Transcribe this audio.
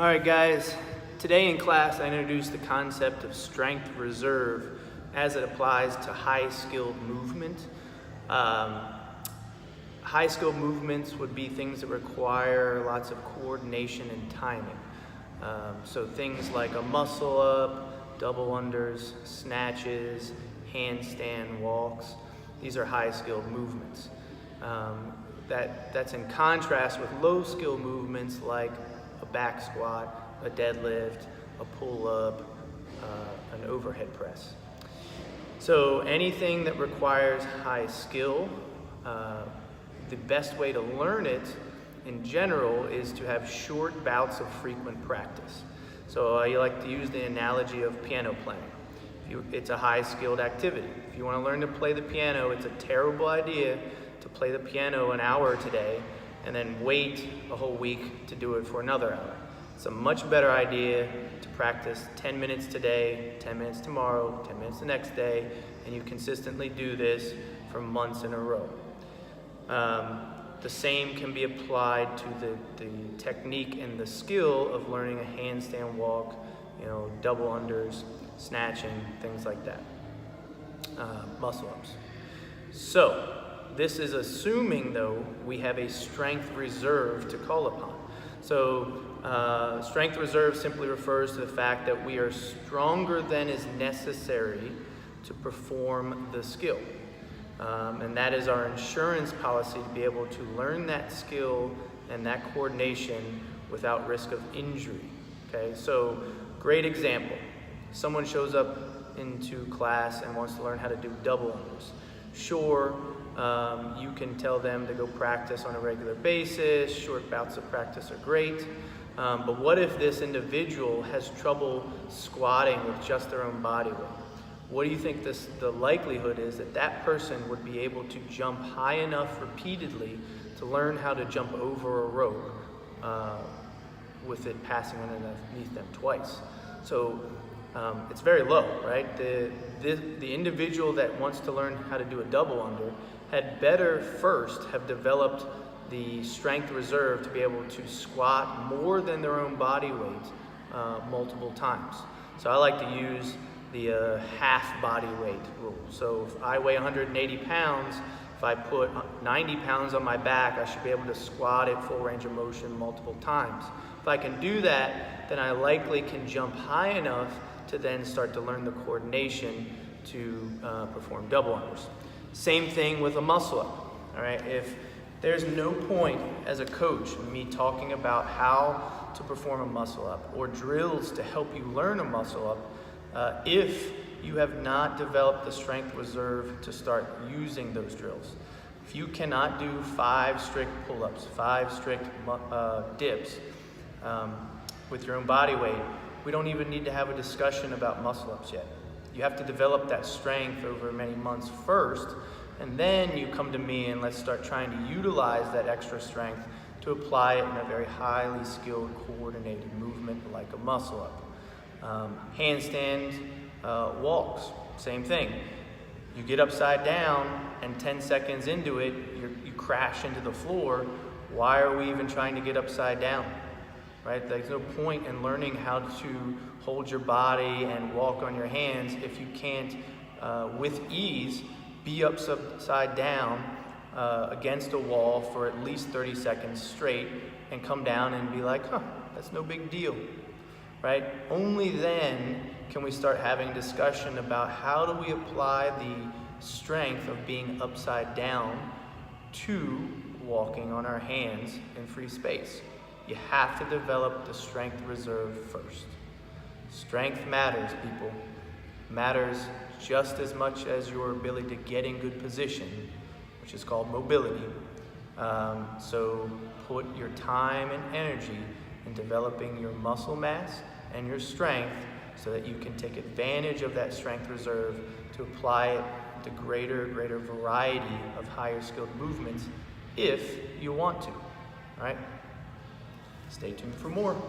All right, guys, today in class I introduced the concept of strength reserve as it applies to high-skilled movement. High-skilled movements would be things that require lots of coordination and timing. So things like a muscle-up, double unders, snatches, handstand walks. These are high-skilled movements. That's in contrast with low-skilled movements like a back squat, a deadlift, a pull-up, an overhead press. So anything that requires high skill, the best way to learn it in general is to have short bouts of frequent practice. So I like to use the analogy of piano playing. It's a high-skilled activity. If you want to learn to play the piano, it's a terrible idea to play the piano an hour today and then wait a whole week to do it for another hour. It's a much better idea to practice 10 minutes today, 10 minutes tomorrow, 10 minutes the next day, and you consistently do this for months in a row. The same can be applied to the technique and the skill of learning a handstand walk, double unders, snatching, things like that, muscle ups. So this is assuming, though, we have a strength reserve to call upon. So strength reserve simply refers to the fact that we are stronger than is necessary to perform the skill. And that is our insurance policy to be able to learn that skill and that coordination without risk of injury. Okay, so great example. Someone shows up into class and wants to learn how to do double unders. Sure, you can tell them to go practice on a regular basis. Short bouts of practice are great. But what if this individual has trouble squatting with just their own body weight? What do you think the likelihood is that that person would be able to jump high enough repeatedly to learn how to jump over a rope with it passing underneath them twice? So it's very low, right? The individual that wants to learn how to do a double under had better first have developed the strength reserve to be able to squat more than their own body weight multiple times. So I like to use the half body weight rule. So if I weigh 180 pounds, if I put 90 pounds on my back, I should be able to squat at full range of motion multiple times. If I can do that, then I likely can jump high enough to then start to learn the coordination to perform double unders. Same thing with a muscle up, all right? If there's no point as a coach in me talking about how to perform a muscle up or drills to help you learn a muscle up if you have not developed the strength reserve to start using those drills. If you cannot do 5 strict pull-ups, 5 strict dips with your own body weight, we don't even need to have a discussion about muscle ups yet. You have to develop that strength over many months first, and then you come to me and let's start trying to utilize that extra strength to apply it in a very highly skilled, coordinated movement like a muscle up. Handstand walks, same thing. You get upside down and 10 seconds into it, you crash into the floor. Why are we even trying to get upside down? Right? There's no point in learning how to hold your body and walk on your hands if you can't, with ease, be upside down against a wall for at least 30 seconds straight and come down and be like, that's no big deal. Right? Only then can we start having discussion about how do we apply the strength of being upside down to walking on our hands in free space. You have to develop the strength reserve first. Strength matters, people. Matters just as much as your ability to get in good position, which is called mobility. So put your time and energy in developing your muscle mass and your strength so that you can take advantage of that strength reserve to apply it to greater variety of higher skilled movements if you want to. All right? Stay tuned for more.